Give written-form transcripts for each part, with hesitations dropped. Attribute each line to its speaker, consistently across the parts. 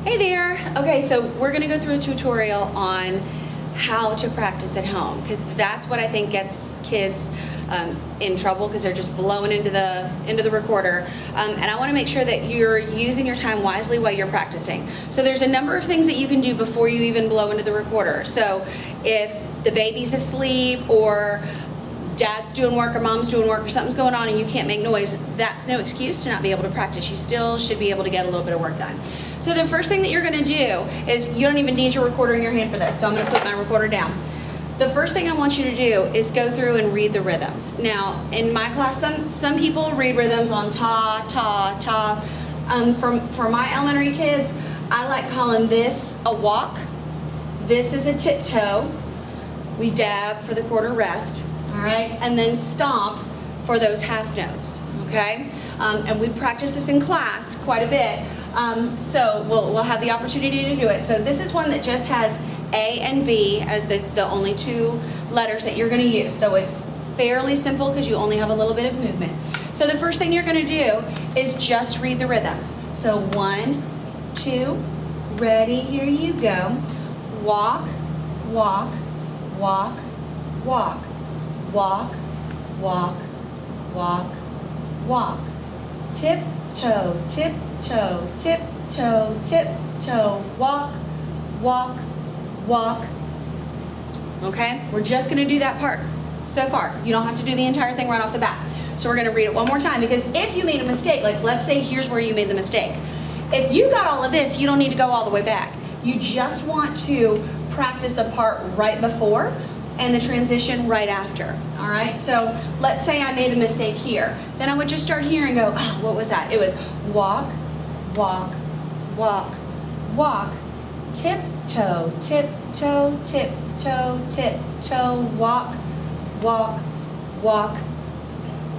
Speaker 1: Hey there. Okay, so we're gonna go through a tutorial on how to practice at home, because that's what I think gets kids in trouble, because they're just blowing into the recorder. And I want to make sure that you're using your time wisely while you're practicing. So there's a number of things that you can do before you even blow into the recorder. So if the baby's asleep, or dad's doing work, or mom's doing work, or something's going on and you can't make noise, that's no excuse to not be able to practice. You still should be able to get a little bit of work done. So the first thing that you're gonna do is, you don't even need your recorder in your hand for this, so I'm gonna put my recorder down. The first thing I want you to do is go through and read the rhythms. Now, in my class, some people read rhythms on ta, ta, ta. For my elementary kids, I like calling this a walk. This is a tiptoe. We dab for the quarter rest. All right, and then stomp for those half notes, okay? And we practice this in class quite a bit, so we'll have the opportunity to do it. So this is one that just has A and B as the only two letters that you're gonna use. So it's fairly simple because you only have a little bit of movement. So the first thing you're gonna do is just read the rhythms. So 1, 2, ready, here you go. Walk, walk, walk, walk. Walk, walk, walk, walk. Tiptoe, tiptoe, tiptoe, tiptoe. Walk, walk, walk. Okay? We're just gonna do that part so far. You don't have to do the entire thing right off the bat. So we're gonna read it one more time, because if you made a mistake, like let's say here's where you made the mistake. If you got all of this, you don't need to go all the way back. You just want to practice the part right before and the transition right after, all right? So let's say I made a mistake here. Then I would just start here and go, oh, what was that? It was walk, walk, walk, walk, tiptoe, tiptoe, tiptoe, tiptoe, walk, walk, walk.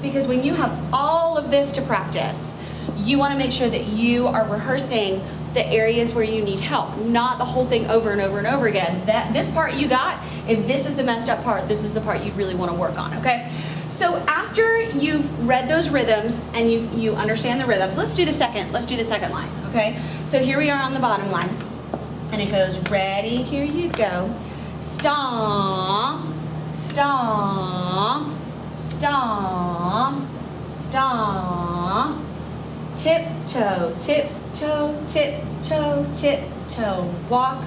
Speaker 1: Because when you have all of this to practice, you wanna make sure that you are rehearsing the areas where you need help, not the whole thing over and over and over again. This part you got, if this is the messed up part, this is the part you really want to work on, okay? So after you've read those rhythms and you understand the rhythms, let's do the second line, okay? So here we are on the bottom line, and it goes, ready, here you go. Stomp, stomp, stomp, stomp. Tiptoe, tiptoe, tiptoe, tiptoe. Walk,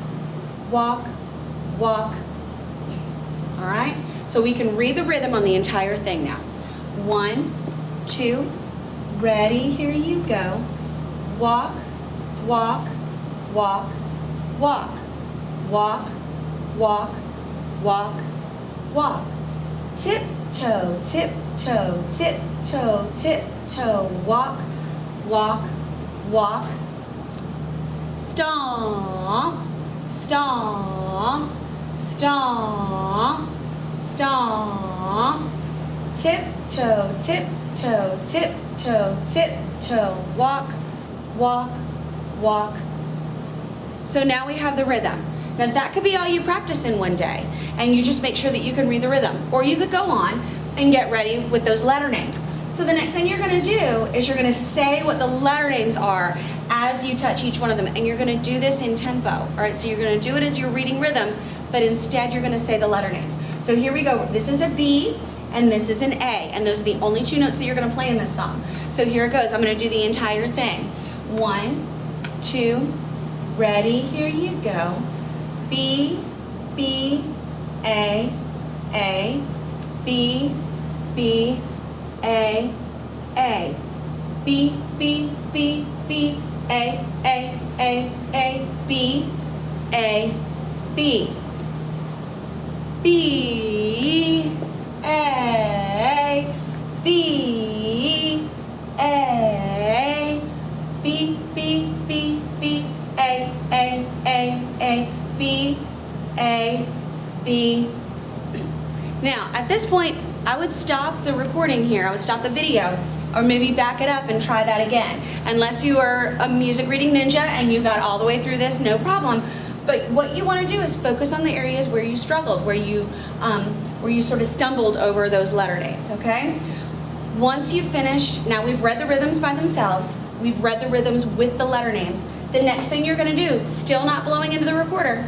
Speaker 1: walk, walk. All right? So we can read the rhythm on the entire thing now. 1, 2, ready, here you go. Walk, walk, walk, walk. Walk, walk, walk, walk. Tiptoe, tiptoe, tiptoe, tiptoe. Walk, walk, walk. Stomp, stomp, stomp, stomp. Tiptoe, tiptoe, tiptoe, tiptoe. Walk, walk, walk. So now we have the rhythm. Now that could be all you practice in one day, and you just make sure that you can read the rhythm. Or you could go on and get ready with those letter names. So the next thing you're gonna do is you're gonna say what the letter names are as you touch each one of them, and you're gonna do this in tempo, all right? So you're gonna do it as you're reading rhythms, but instead you're gonna say the letter names. So here we go, this is a B, and this is an A, and those are the only two notes that you're gonna play in this song. So here it goes, I'm gonna do the entire thing. 1, 2, ready, here you go. B, B, A, B, B, A, B, B, B, B, A, B, A, B. B, A, B, A, B, B, B, B, A, B, A, B. Now, at this point, I would stop the recording here. I would stop the video, or maybe back it up and try that again. Unless you are a music reading ninja and you got all the way through this, no problem. But what you want to do is focus on the areas where you struggled, where you sort of stumbled over those letter names, okay? Once you've finished, now we've read the rhythms by themselves, we've read the rhythms with the letter names. The next thing you're gonna do, still not blowing into the recorder,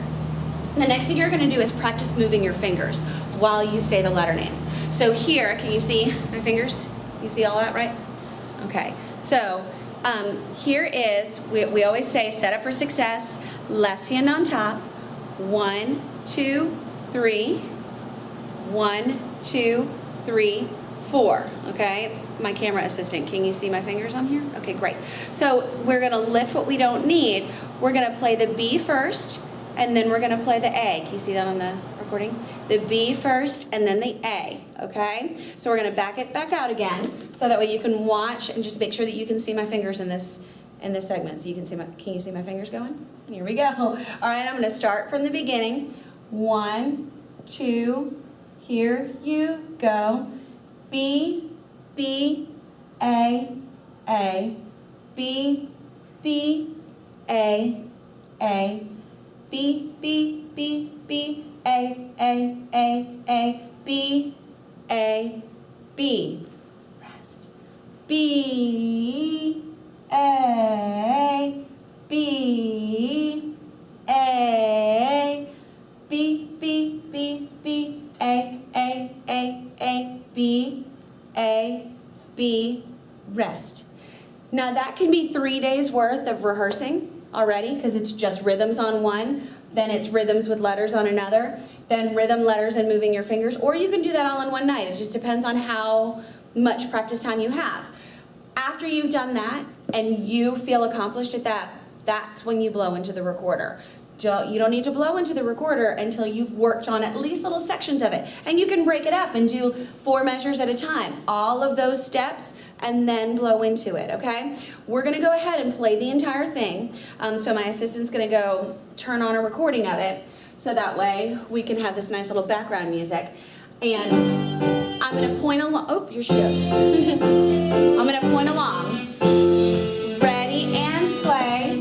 Speaker 1: the next thing you're gonna do is practice moving your fingers while you say the letter names. So here, can you see my fingers? You see all that, right? Okay, so here is, we always say set up for success, left hand on top, 1, 2, 3, 1, 2, 3, 4, okay? My camera assistant, can you see my fingers on here? Okay, great. So we're gonna lift what we don't need. We're gonna play the B first, and then we're gonna play the A. Can you see that on the recording? The B first, and then the A, okay? So we're gonna back it back out again, so that way you can watch and just make sure that you can see my fingers in this segment. So you can see can you see my fingers going? Here we go. All right, I'm gonna start from the beginning. 1, 2, here you go. B, B, A, B, B, A, B, B, B, B, A, B, A, B. Rest. B, A, B, A, B, B, B, B, A, B, A, B, rest. Now that can be 3 days worth of rehearsing already, because it's just rhythms on one, then it's rhythms with letters on another, then rhythm, letters, and moving your fingers, or you can do that all in one night. It just depends on how much practice time you have. After you've done that and you feel accomplished at that, that's when you blow into the recorder. You don't need to blow into the recorder until you've worked on at least little sections of it. And you can break it up and do 4 measures at a time. All of those steps, and then blow into it, okay? We're gonna go ahead and play the entire thing. So my assistant's gonna go turn on a recording of it, so that way we can have this nice little background music. And I'm gonna point along, oh, here she goes. I'm gonna point along. Ready and play.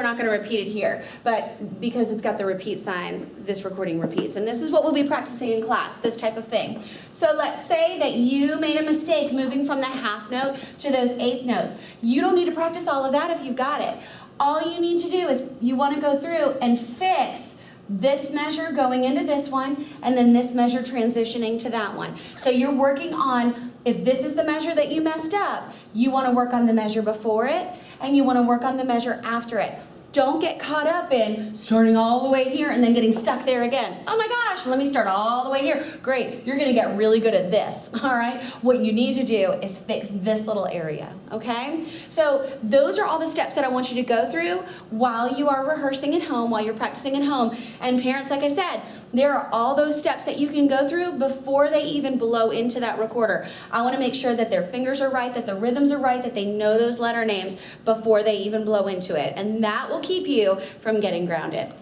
Speaker 1: Not going to repeat it here, but because it's got the repeat sign, this recording repeats. And this is what we'll be practicing in class, this type of thing. So let's say that you made a mistake moving from the half note to those eighth notes. You don't need to practice all of that if you've got it. All you need to do is you want to go through and fix this measure going into this one, and then this measure transitioning to that one. So you're working on, if this is the measure that you messed up, you want to work on the measure before it, and you want to work on the measure after it. Don't get caught up in starting all the way here and then getting stuck there again. Oh my gosh, let me start all the way here. Great, you're gonna get really good at this, all right? What you need to do is fix this little area, okay? So those are all the steps that I want you to go through while you are rehearsing at home, while you're practicing at home. And parents, like I said, there are all those steps that you can go through before they even blow into that recorder. I want to make sure that their fingers are right, that the rhythms are right, that they know those letter names before they even blow into it. And that will keep you from getting grounded.